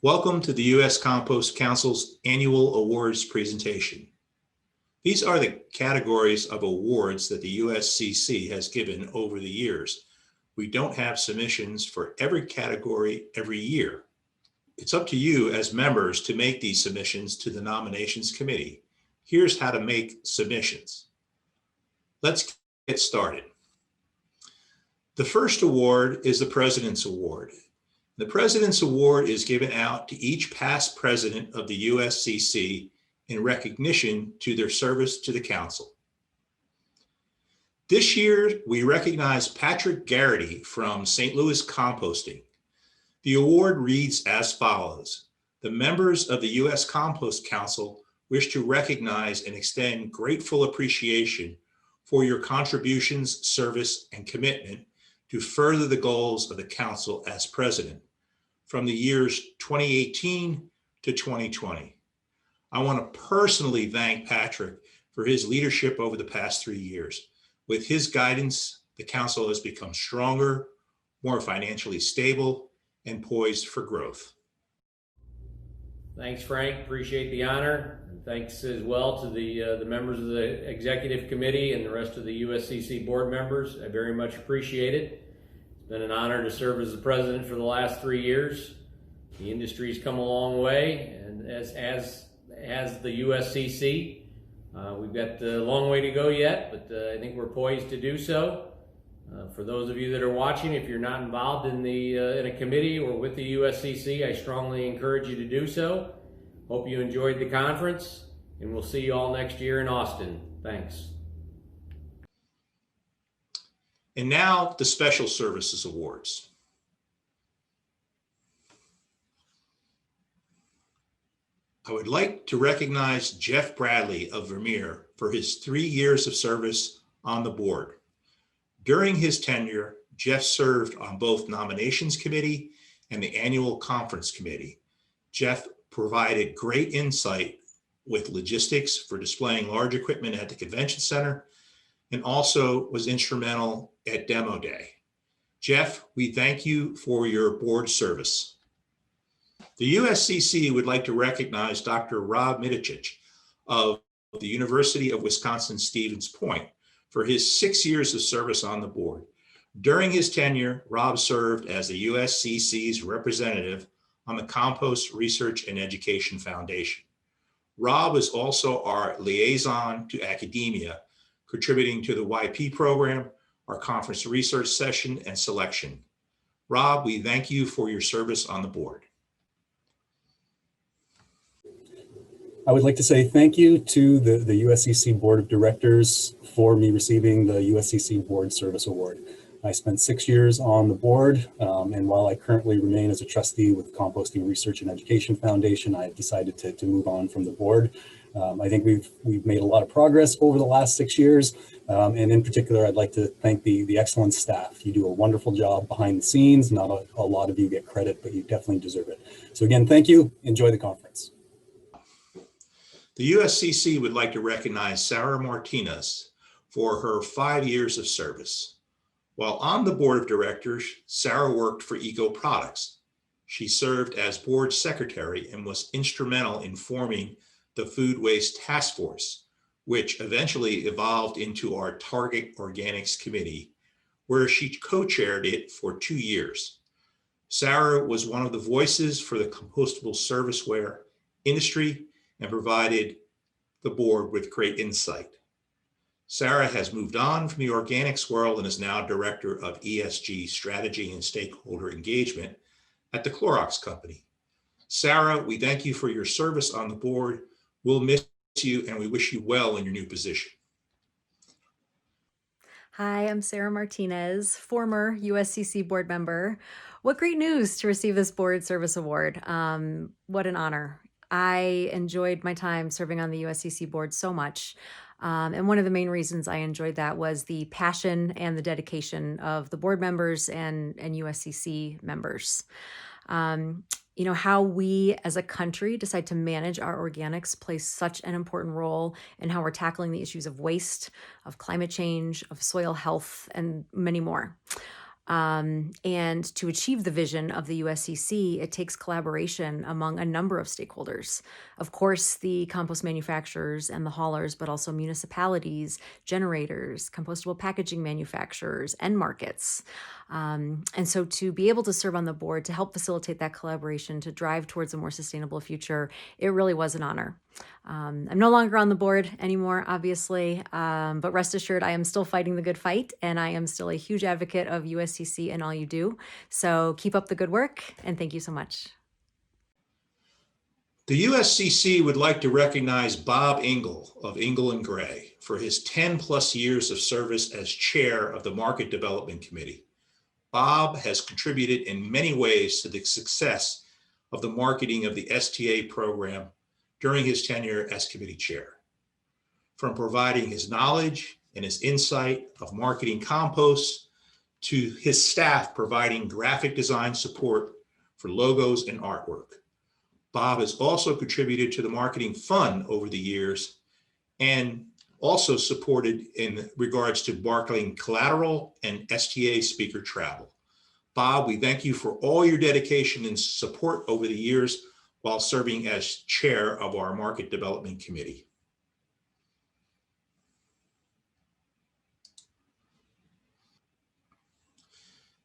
Welcome to the U.S. Compost Council's annual awards presentation. These are the categories of awards that the USCC has given over the years. We don't have submissions for every category every year. It's up to you as members to make these submissions to the nominations committee. Here's how to make submissions. Let's get started. The first award is the President's Award. The President's Award is given out to each past president of the USCC in recognition to their service to the Council. This year, we recognize Patrick Garrity from St. Louis Composting. The award reads as follows. The members of the U.S. Compost Council wish to recognize and extend grateful appreciation for your contributions, service, and commitment to further the goals of the Council as President from the years 2018 to 2020. I want to personally thank Patrick for his leadership over the past 3 years. With his guidance, the Council has become stronger, more financially stable, and poised for growth. Thanks, Frank. Appreciate the honor. And thanks as well to the members of the Executive Committee and the rest of the USCC board members. I very much appreciate it. It's been an honor to serve as the president for the last 3 years. The industry's come a long way, and as the USCC, we've got a long way to go yet, but I think we're poised to do so. For those of you that are watching, if you're not involved in a committee or with the USCC, I strongly encourage you to do so. Hope you enjoyed the conference, and we'll see you all next year in Austin. Thanks. And now the Special Services Awards. I would like to recognize Jeff Bradley of Vermeer for his 3 years of service on the board. During his tenure, Jeff served on both Nominations Committee and the Annual Conference Committee. Jeff provided great insight with logistics for displaying large equipment at the convention center and also was instrumental at Demo Day. Jeff, we thank you for your board service. The USCC would like to recognize Dr. Rob Midicic of the University of Wisconsin-Stevens Point for his 6 years of service on the board. During his tenure, Rob served as the USCC's representative on the Compost Research and Education Foundation. Rob is also our liaison to academia, contributing to the YP program, our conference research session, and selection. Rob, we thank you for your service on the board. I would like to say thank you to the USCC Board of Directors for me receiving the USCC Board Service Award. I spent 6 years on the board, and while I currently remain as a trustee with Composting Research and Education Foundation, I have decided to move on from the board. I think we've made a lot of progress over the last 6 years, and in particular, I'd like to thank the excellent staff. You do a wonderful job behind the scenes. Not a lot of you get credit, but you definitely deserve it. So again, thank you. Enjoy the conference. The USCC would like to recognize Sarah Martinez for her 5 years of service. While on the board of directors, Sarah worked for Eco Products. She served as board secretary and was instrumental in forming the Food Waste Task Force, which eventually evolved into our Target Organics Committee, where she co-chaired it for 2 years. Sarah was one of the voices for the compostable serviceware industry and provided the board with great insight. Sarah has moved on from the organics world and is now Director of ESG Strategy and Stakeholder Engagement at the Clorox Company. Sarah, we thank you for your service on the board. We'll miss you and we wish you well in your new position. Hi, I'm Sarah Martinez, former USCC board member. What great news to receive this board service award. What an honor. I enjoyed my time serving on the USCC board so much. And one of the main reasons I enjoyed that was the passion and the dedication of the board members and USCC members. You know, how we as a country decide to manage our organics plays such an important role in how we're tackling the issues of waste, of climate change, of soil health, and many more. And to achieve the vision of the USCC, it takes collaboration among a number of stakeholders. Of course, the compost manufacturers and the haulers, but also municipalities, generators, compostable packaging manufacturers, and markets. And so to be able to serve on the board to help facilitate that collaboration to drive towards a more sustainable future, it really was an honor. I'm no longer on the board anymore, obviously, but rest assured I am still fighting the good fight, and I am still a huge advocate of USCC and all you do. So keep up the good work, and thank you so much. The USCC would like to recognize Bob Engel of Engel and Gray for his 10+ years of service as chair of the Market Development Committee. Bob has contributed in many ways to the success of the marketing of the STA program during his tenure as committee chair. From providing his knowledge and his insight of marketing compost to his staff providing graphic design support for logos and artwork. Bob has also contributed to the marketing fund over the years and also supported in regards to marketing collateral and STA speaker travel. Bob, we thank you for all your dedication and support over the years while serving as chair of our Market Development Committee.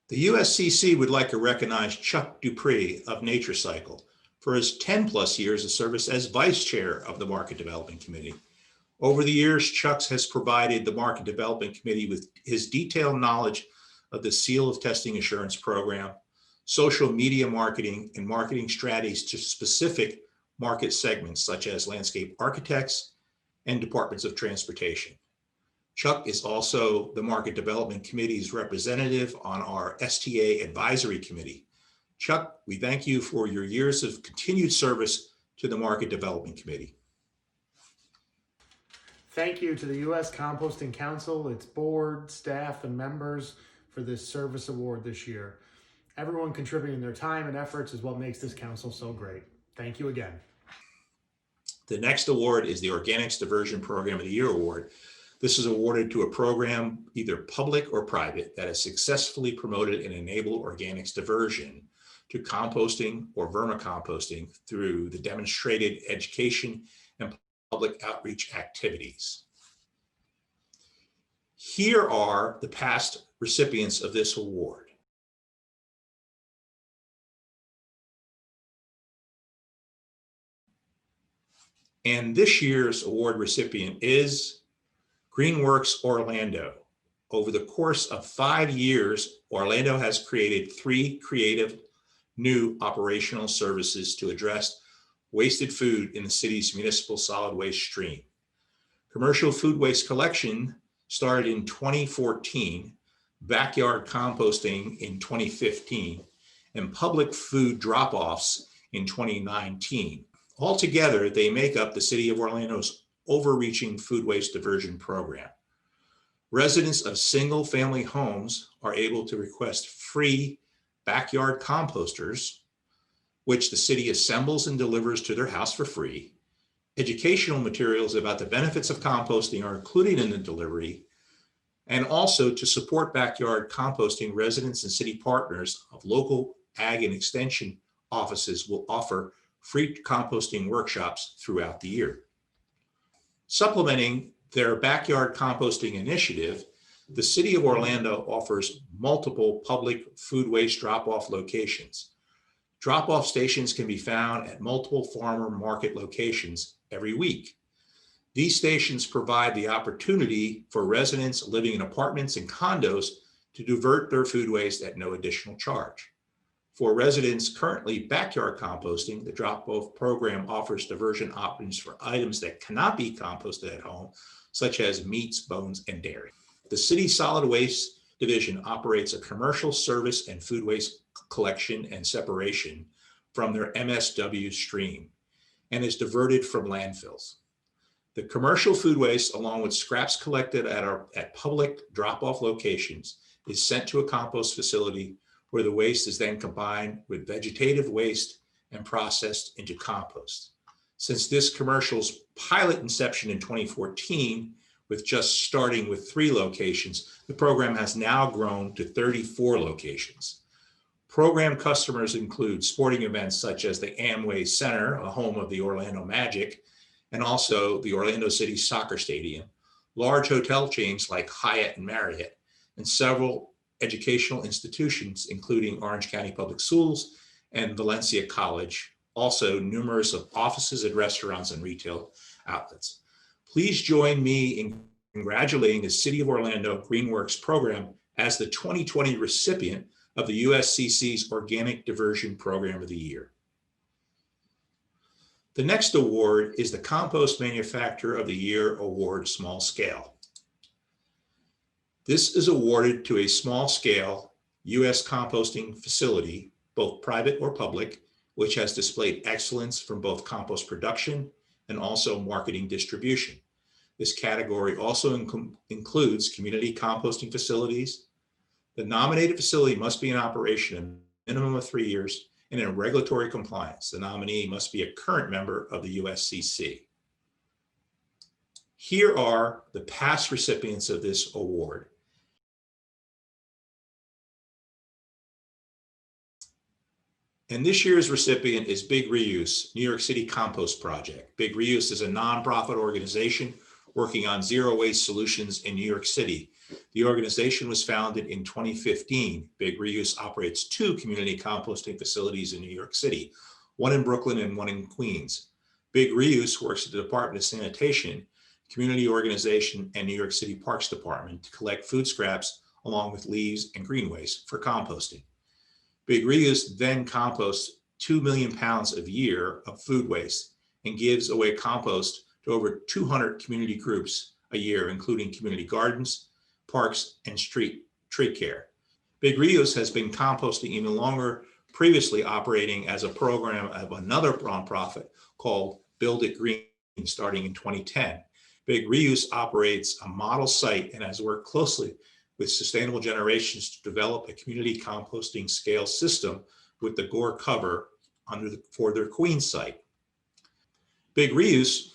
The USCC would like to recognize Chuck Dupree of Nature Cycle for his 10+ years of service as vice chair of the Market Development Committee. Over the years, Chuck has provided the Market Development Committee with his detailed knowledge of the Seal of Testing Assurance Program, social media marketing, and marketing strategies to specific market segments such as landscape architects and departments of transportation. Chuck is also the Market Development Committee's representative on our STA Advisory Committee. Chuck, we thank you for your years of continued service to the Market Development Committee. Thank you to the U.S. Composting Council, its board, staff, and members for this service award this year. Everyone contributing their time and efforts is what makes this council so great. Thank you again. The next award is the Organics Diversion Program of the Year Award. This is awarded to a program, either public or private, that has successfully promoted and enabled organics diversion to composting or vermicomposting through the demonstrated education and public outreach activities. Here are the past recipients of this award. And this year's award recipient is Greenworks Orlando. Over the course of 5 years, Orlando has created 3 creative new operational services to address wasted food in the city's municipal solid waste stream. Commercial food waste collection started in 2014, backyard composting in 2015, and public food drop-offs in 2019. Altogether, they make up the City of Orlando's overreaching food waste diversion program. Residents of single-family homes are able to request free backyard composters, which the city assembles and delivers to their house for free. Educational materials about the benefits of composting are included in the delivery. And also to support backyard composting, residents and city partners of local ag and extension offices will offer free composting workshops throughout the year. Supplementing their backyard composting initiative, the City of Orlando offers multiple public food waste drop-off locations. Drop-off stations can be found at multiple farmer market locations every week. These stations provide the opportunity for residents living in apartments and condos to divert their food waste at no additional charge. For residents currently backyard composting, the drop-off program offers diversion options for items that cannot be composted at home, such as meats, bones, and dairy. The City Solid Waste Division operates a commercial service and food waste collection and separation from their MSW stream and is diverted from landfills. The commercial food waste, along with scraps collected at public drop-off locations, is sent to a compost facility where the waste is then combined with vegetative waste and processed into compost. Since this commercial's pilot inception in 2014, With just starting with 3 locations, the program has now grown to 34 locations. Program customers include sporting events such as the Amway Center, a home of the Orlando Magic, and also the Orlando City Soccer Stadium, large hotel chains like Hyatt and Marriott, and several educational institutions, including Orange County Public Schools and Valencia College, also numerous of offices and restaurants and retail outlets. Please join me in congratulating the City of Orlando Greenworks program as the 2020 recipient of the USCC's Organic Diversion Program of the Year. The next award is the Compost Manufacturer of the Year Award Small Scale. This is awarded to a small scale U.S. composting facility, both private or public, which has displayed excellence from both compost production and also marketing distribution. This category also includes community composting facilities. The nominated facility must be in operation a minimum of 3 years and in regulatory compliance. The nominee must be a current member of the USCC. Here are the past recipients of this award. And this year's recipient is Big Reuse, New York City Compost Project. Big Reuse is a nonprofit organization working on zero waste solutions in New York City. The organization was founded in 2015. Big Reuse operates 2 community composting facilities in New York City, one in Brooklyn and one in Queens. Big Reuse works at the Department of Sanitation, Community Organization, and New York City Parks Department to collect food scraps along with leaves and green waste for composting. Big Reuse then composts 2 million pounds a year of food waste and gives away compost to over 200 community groups a year, including community gardens, parks, and street tree care. Big Reuse has been composting even longer, previously operating as a program of another nonprofit called Build It Green, starting in 2010. Big Reuse operates a model site and has worked closely with Sustainable Generations to develop a community composting scale system with the Gore cover for their Queens site. Big Reuse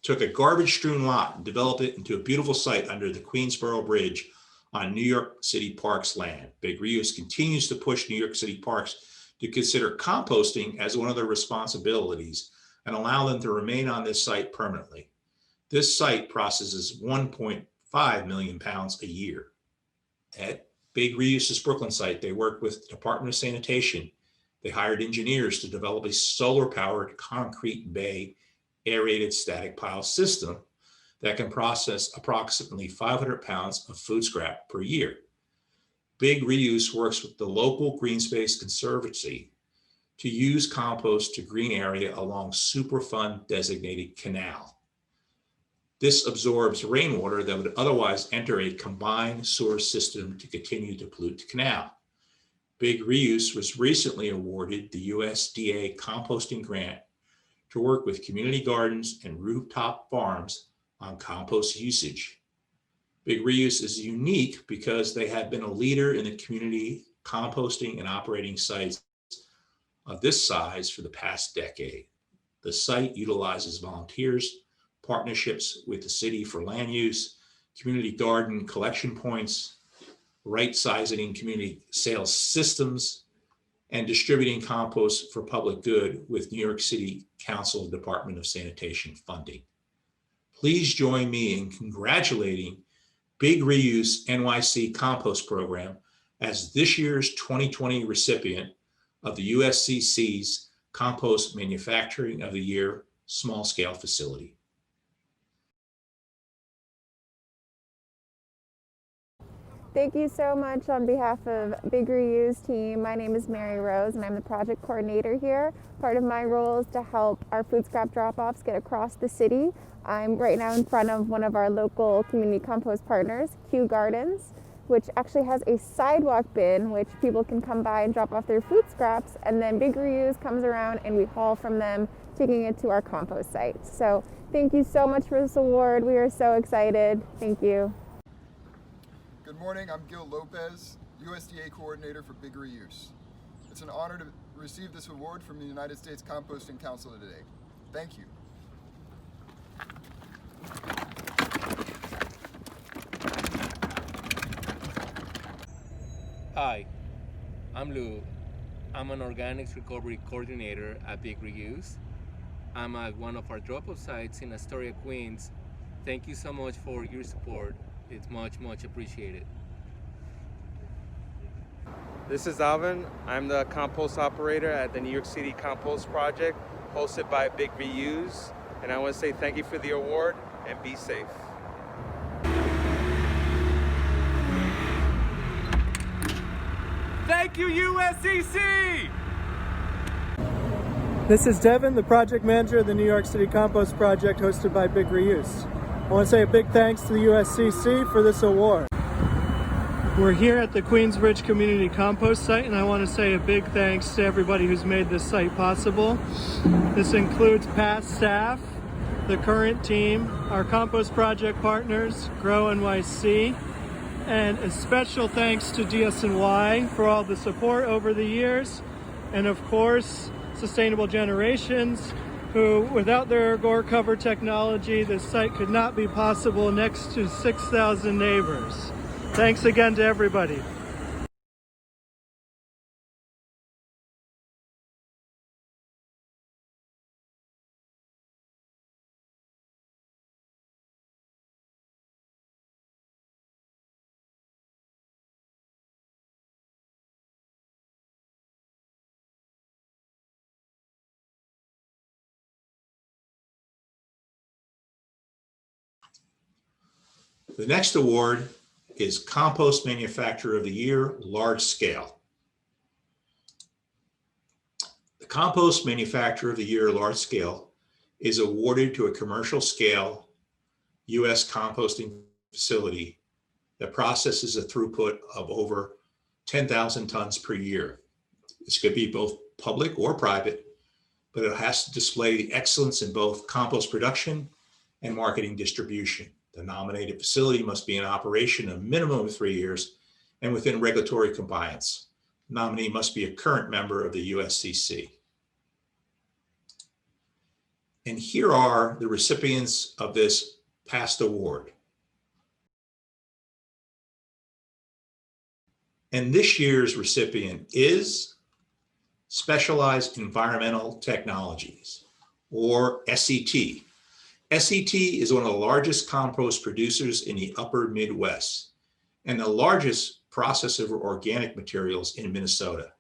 took a garbage-strewn lot and developed it into a beautiful site under the Queensboro Bridge on New York City Parks land. Big Reuse continues to push New York City Parks to consider composting as one of their responsibilities and allow them to remain on this site permanently. This site processes 1.5 million pounds a year. At Big Reuse's Brooklyn site, they worked with the Department of Sanitation. They hired engineers to develop a solar-powered concrete bay aerated static pile system that can process approximately 500 pounds of food scrap per year. Big Reuse works with the local Green Space Conservancy to use compost to green area along Superfund designated canal. This absorbs rainwater that would otherwise enter a combined sewer system to continue to pollute the canal. Big Reuse was recently awarded the USDA composting grant to work with community gardens and rooftop farms on compost usage. Big Reuse is unique because they have been a leader in the community composting and operating sites of this size for the past decade. The site utilizes volunteers, partnerships with the city for land use, community garden collection points, right-sizing community sales systems, and distributing compost for public good with New York City Council Department of Sanitation funding. Please join me in congratulating Big Reuse NYC Compost Program as this year's 2020 recipient of the USCC's Compost Manufacturing of the Year Small Scale Facility. Thank you so much on behalf of Big Reuse team. My name is Mary Rose and I'm the project coordinator here. Part of my role is to help our food scrap drop-offs get across the city. I'm right now in front of one of our local community compost partners, Kew Gardens, which actually has a sidewalk bin which people can come by and drop off their food scraps, and then Big Reuse comes around and we haul from them, taking it to our compost site. So thank you so much for this award. We are so excited. Thank you. Good morning, I'm Gil Lopez, USDA Coordinator for Big Reuse. It's an honor to receive this award from the United States Composting Council today. Thank you. Hi, I'm Lou. I'm an organics recovery coordinator at Big Reuse. I'm at one of our drop-off sites in Astoria, Queens. Thank you so much for your support. It's much, much appreciated. This is Alvin. I'm the compost operator at the New York City Compost Project, hosted by Big Reuse. And I want to say thank you for the award and be safe. Thank you, USCC! This is Devin, the project manager of the New York City Compost Project, hosted by Big Reuse. I want to say a big thanks to the USCC for this award. We're here at the Queensbridge Community Compost site, and I want to say a big thanks to everybody who's made this site possible. This includes past staff, the current team, our compost project partners, Grow NYC, and a special thanks to DSNY for all the support over the years, and of course, Sustainable Generations, who, without their gore cover technology, this site could not be possible next to 6,000 neighbors. Thanks again to everybody. The next award is Compost Manufacturer of the Year, Large Scale. The Compost Manufacturer of the Year, Large Scale is awarded to a commercial scale U.S. composting facility that processes a throughput of over 10,000 tons per year. This could be both public or private, but it has to display the excellence in both compost production and marketing distribution. The nominated facility must be in operation a minimum of 3 years and within regulatory compliance. The nominee must be a current member of the USCC. And here are the recipients of this past award. And this year's recipient is Specialized Environmental Technologies, or SET. SET is one of the largest compost producers in the upper Midwest and the largest processor of organic materials in Minnesota.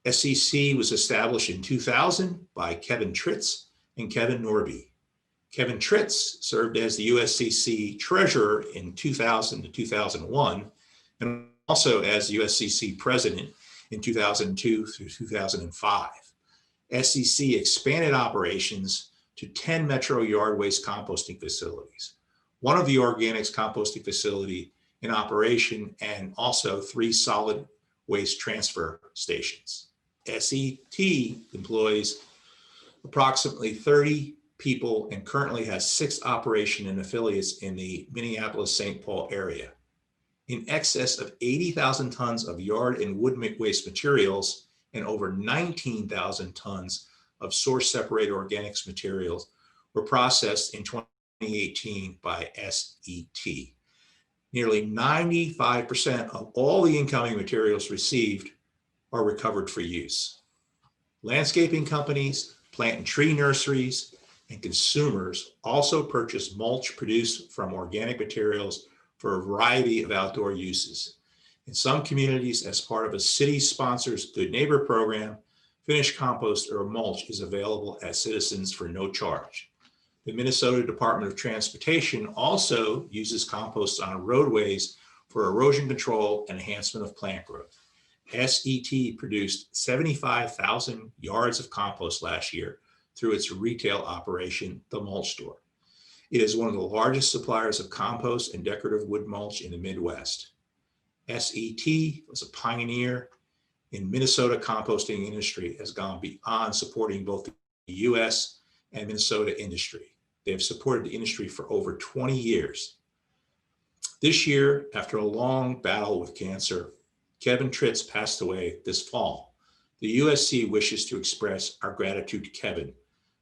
SEC was established in 2000 by Kevin Tritts and Kevin Norby. Kevin Tritts served as the USCC treasurer in 2000 to 2001 and also as USCC president in 2002 through 2005. SEC expanded operations to 10 metro yard waste composting facilities, one of the organics composting facility in operation, and also 3 solid waste transfer stations. SET employs approximately 30 people and currently has 6 operation and affiliates in the Minneapolis-St. Paul area. In excess of 80,000 tons of yard and wood waste materials and over 19,000 tons of source separated organics materials were processed in 2018 by SET. Nearly 95% of all the incoming materials received are recovered for use. Landscaping companies, plant and tree nurseries, and consumers also purchase mulch produced from organic materials for a variety of outdoor uses. In some communities, as part of a city-sponsored Good Neighbor program, finished compost or mulch is available as citizens for no charge. The Minnesota Department of Transportation also uses compost on roadways for erosion control and enhancement of plant growth. SET produced 75,000 yards of compost last year through its retail operation, the Mulch Store. It is one of the largest suppliers of compost and decorative wood mulch in the Midwest. SET was a pioneer in Minnesota composting industry, has gone beyond supporting both the US and Minnesota industry. They have supported the industry for over 20 years. This year, after a long battle with cancer, Kevin Tritts passed away this fall. The USC wishes to express our gratitude to Kevin.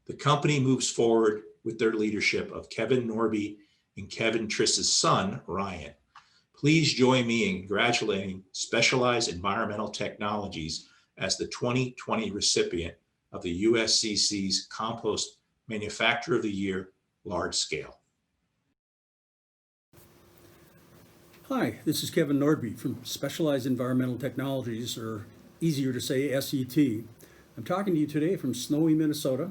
The company moves forward with their leadership of Kevin Norby and Kevin Tritts' son, Ryan. Please join me in congratulating Specialized Environmental Technologies as the 2020 recipient of the USCC's Compost Manufacturer of the Year Large Scale. Hi, this is Kevin Nordby from Specialized Environmental Technologies, or easier to say SET. I'm talking to you today from snowy Minnesota,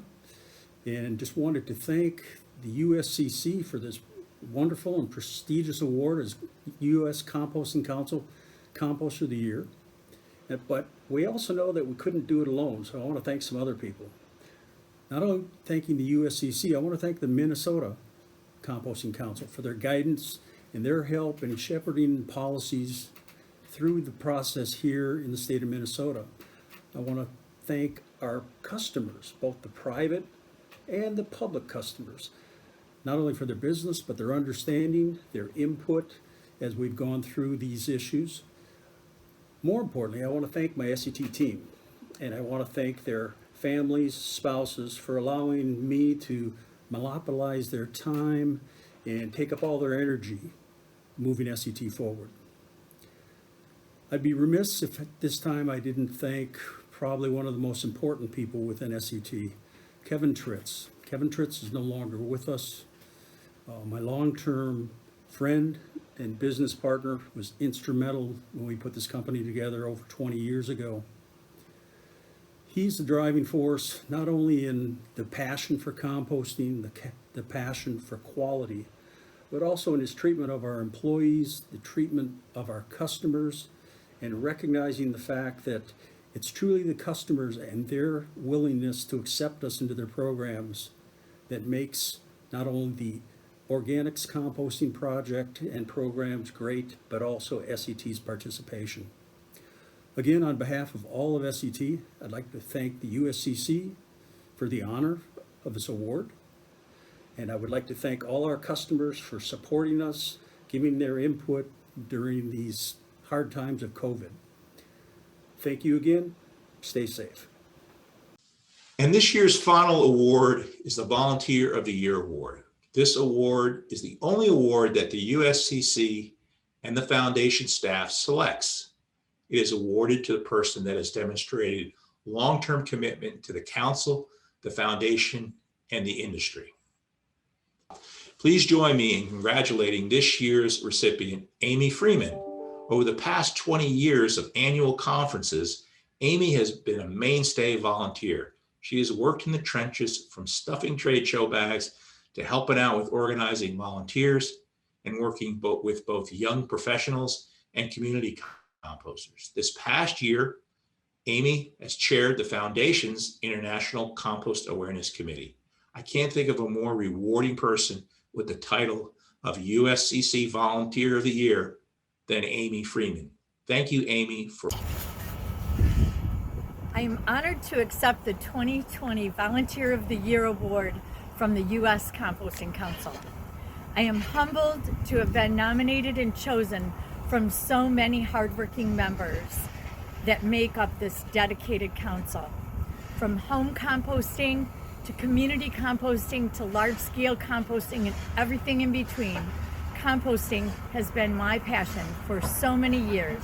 and just wanted to thank the USCC for this wonderful and prestigious award as U.S. Composting Council Composter of the Year. But we also know that we couldn't do it alone, so I want to thank some other people. Not only thanking the USCC, I want to thank the Minnesota Composting Council for their guidance and their help in shepherding policies through the process here in the state of Minnesota. I want to thank our customers, both the private and the public customers, not only for their business, but their understanding, their input as we've gone through these issues. More importantly, I want to thank my SET team, and I want to thank their families, spouses, for allowing me to monopolize their time and take up all their energy moving SET forward. I'd be remiss if at this time I didn't thank probably one of the most important people within SET, Kevin Tritts. Kevin Tritts is no longer with us. My long-term friend and business partner was instrumental when we put this company together over 20 years ago. He's the driving force, not only in the passion for composting, the passion for quality, but also in his treatment of our employees, the treatment of our customers, and recognizing the fact that it's truly the customers and their willingness to accept us into their programs that makes not only the organics composting project and programs great, but also SET's participation. Again, on behalf of all of SET, I'd like to thank the USCC for the honor of this award. And I would like to thank all our customers for supporting us, giving their input during these hard times of COVID. Thank you again. Stay safe. And this year's final award is the Volunteer of the Year Award. This award is the only award that the USCC and the foundation staff selects. It is awarded to the person that has demonstrated long-term commitment to the council, the foundation, and the industry. Please join me in congratulating this year's recipient, Amy Freeman. Over the past 20 years of annual conferences, Amy has been a mainstay volunteer. She has worked in the trenches, from stuffing trade show bags to helping out with organizing volunteers and working with both young professionals and community composters. This past year, Amy has chaired the Foundation's International Compost Awareness Committee. I can't think of a more rewarding person with the title of USCC Volunteer of the Year than Amy Freeman. Thank you, Amy, for... I am honored to accept the 2020 Volunteer of the Year Award from the U.S. Composting Council. I am humbled to have been nominated and chosen from so many hardworking members that make up this dedicated council. From home composting to community composting to large-scale composting and everything in between, composting has been my passion for so many years.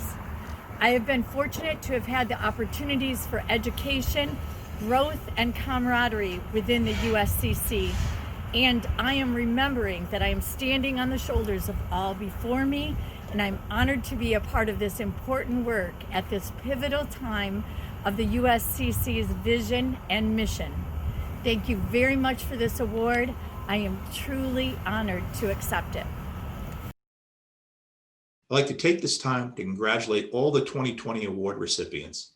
I have been fortunate to have had the opportunities for education, growth, and camaraderie within the USCC, and I am remembering that I am standing on the shoulders of all before me, and I'm honored to be a part of this important work at this pivotal time of the USCC's vision and mission. Thank you very much for this award. I am truly honored to accept it. I'd like to take this time to congratulate all the 2020 award recipients.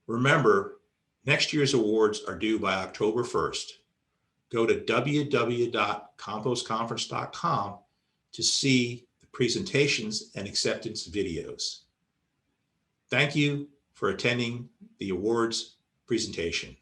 Remember, next year's awards are due by October 1st. Go to www.compostconference.com to see the presentations and acceptance videos. Thank you for attending the awards presentation.